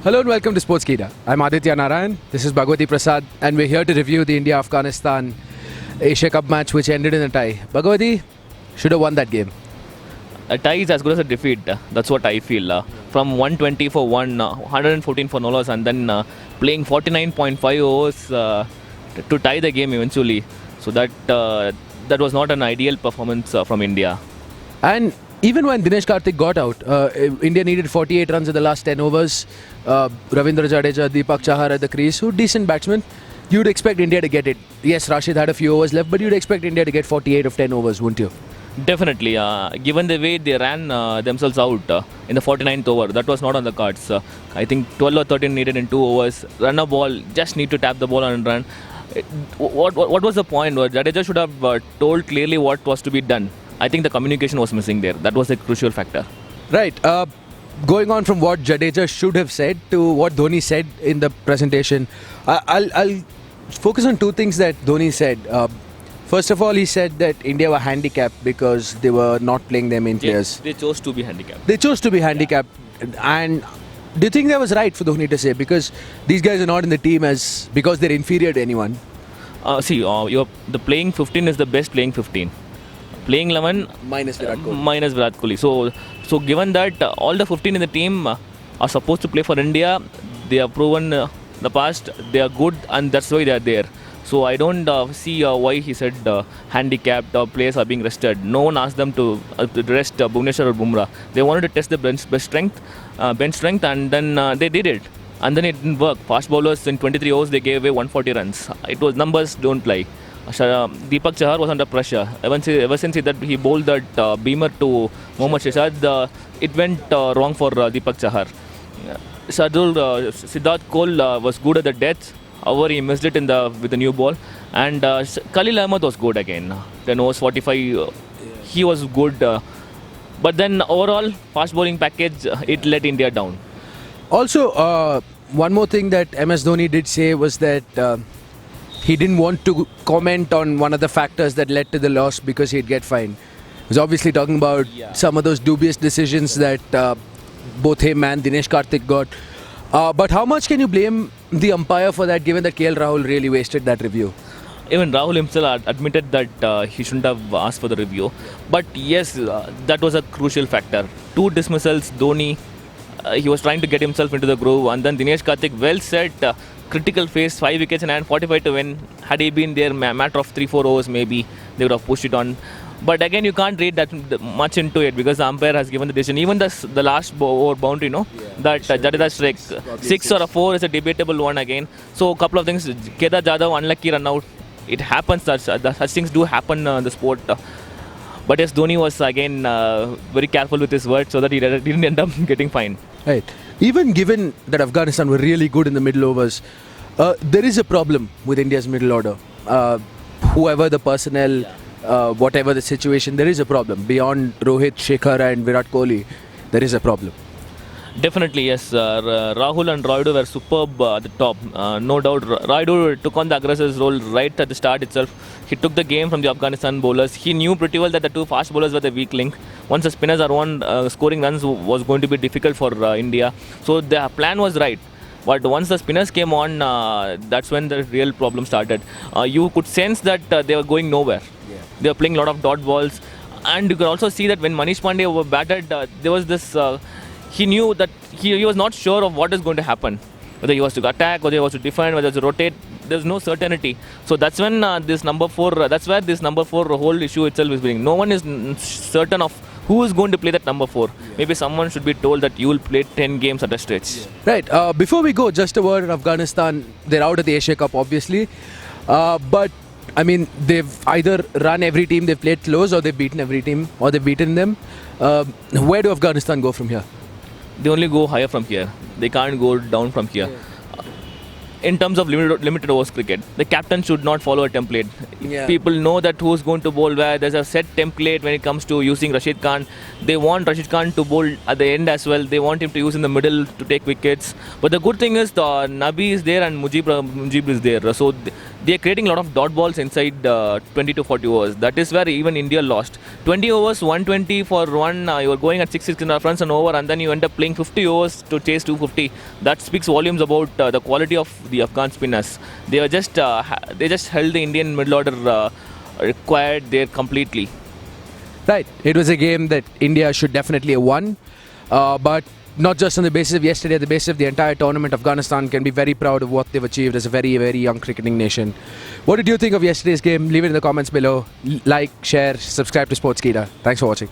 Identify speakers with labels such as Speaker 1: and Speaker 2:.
Speaker 1: Hello and welcome to Sportskeeda. I'm Aditya Narayan. This is Bhagwati Prasad, and we're here to review the India-Afghanistan Asia Cup match, which ended in a tie. Bhagwati should have won that game.
Speaker 2: A tie is as good as a defeat. That's what I feel. From 120 for 114 for no loss, and then playing 49.5 overs to tie the game eventually. So that was not an ideal performance from India.
Speaker 1: And even when Dinesh Karthik got out, India needed 48 runs in the last 10 overs. Ravindra Jadeja, Deepak Chahar at the crease, who decent batsmen. You'd expect India to get it. Yes, Rashid had a few overs left, but you'd expect India to get 48 of 10 overs, wouldn't you?
Speaker 2: Definitely. Given the way they ran themselves out in the 49th over, that was not on the cards. I think 12 or 13 needed in 2 overs. Run a ball, just need to tap the ball and run. What was the point? Jadeja should have told clearly what was to be done. I think the communication was missing there. That was the crucial factor.
Speaker 1: Right. Going on from what Jadeja should have said to what Dhoni said in the presentation, I'll focus on two things that Dhoni said. First of all, he said that India were handicapped because they were not playing their main players.
Speaker 2: They chose to be handicapped.
Speaker 1: They chose to be handicapped. And do you think that was right for Dhoni to say? Because these guys are not in the team because they're inferior to anyone.
Speaker 2: The playing 15 is the best playing 15. Playing 11
Speaker 1: minus Virat Kohli.
Speaker 2: Minus Virat Kohli. So given that all the 15 in the team are supposed to play for India, they have proven the past they are good, and that's why they are there. So I don't see why he said handicapped players are being rested. No one asked them to rest Bhuvneshwar or Bumrah. They wanted to test the bench strength, and then they did it. And then it didn't work. Fast bowlers in 23 overs they gave away 140 runs. It was numbers don't lie. Deepak Chahar was under pressure. Ever since he bowled that beamer to Mohammad Shahzad, it went wrong for Deepak Chahar. Siddharth Cole was good at the death. However, he missed it with the new ball. And Khalil Ahmed was good again. 10 overs, 45. He was good. But then overall, fast bowling package, it let India down.
Speaker 1: Also, one more thing that MS Dhoni did say was that he didn't want to comment on one of the factors that led to the loss because he'd get fined. He was obviously talking about some of those dubious decisions that both him and Dinesh Karthik got. But how much can you blame the umpire for that, given that KL Rahul really wasted that review?
Speaker 2: Even Rahul himself admitted that he shouldn't have asked for the review. But yes, that was a crucial factor. 2 dismissals, Dhoni, he was trying to get himself into the groove. And then Dinesh Karthik, well said, critical phase, 5 wickets and 45 to win. Had he been there, matter of 3-4 overs maybe, they would have pushed it on. But again, you can't read that much into it because the umpire has given the decision. Even the last over boundary, that Jadeja strike, 6 or a 4 is a debatable one again. So a couple of things. Kedar Jadhav, unlucky run out. It happens, such things do happen in the sport. But yes, Dhoni was again very careful with his words so that he didn't end up getting fined.
Speaker 1: Right. Even given that Afghanistan were really good in the middle overs, there is a problem with India's middle order. Whoever the personnel, whatever the situation, there is a problem. Beyond Rohit, Shekhar and Virat Kohli, there is a problem.
Speaker 2: Definitely, yes. Rahul and Raidu were superb at the top. No doubt. Raidu took on the aggressor's role right at the start itself. He took the game from the Afghanistan bowlers. He knew pretty well that the 2 fast bowlers were the weak link. Once the spinners are on, scoring runs was going to be difficult for India. So the plan was right. But once the spinners came on, that's when the real problem started. You could sense that they were going nowhere. Yeah. They were playing a lot of dot balls. And you could also see that when Manish Pandey batted, there was this... he knew that he was not sure of what is going to happen. Whether he was to attack, whether he was to defend, whether he was to rotate. There's no certainty. So that's when this number 4, that's where this number 4 whole issue itself is being. No one is certain of who is going to play that number 4. Yeah. Maybe someone should be told that you will play 10 games at a stretch. Yeah.
Speaker 1: Right. Before we go, just a word on Afghanistan. They're out of the Asia Cup, obviously. But, I mean, they've either run every team they've played close, or they've beaten every team, or they've beaten them. Where do Afghanistan go from here?
Speaker 2: They only go higher from here. They can't go down from here. Yeah. In terms of limited overs cricket, the captain should not follow a template. Yeah. People know that who's going to bowl where. There's a set template when it comes to using Rashid Khan. They want Rashid Khan to bowl at the end as well. They want him to use in the middle to take wickets. But the good thing is the Nabi is there and Mujib is there. So they are creating a lot of dot balls inside 20 to 40 overs. That is where even India lost. 20 overs, 120 for one. You are going at 6 runs an over, and then you end up playing 50 overs to chase 250. That speaks volumes about the quality of the Afghan spinners. They are just they just held the Indian middle order required there completely.
Speaker 1: Right. It was a game that India should definitely have won. But not just on the basis of yesterday, the basis of the entire tournament, Afghanistan can be very proud of what they've achieved as a very, very young cricketing nation. What did you think of yesterday's game? Leave it in the comments below. Like, share, subscribe to Sportskeeda. Thanks for watching.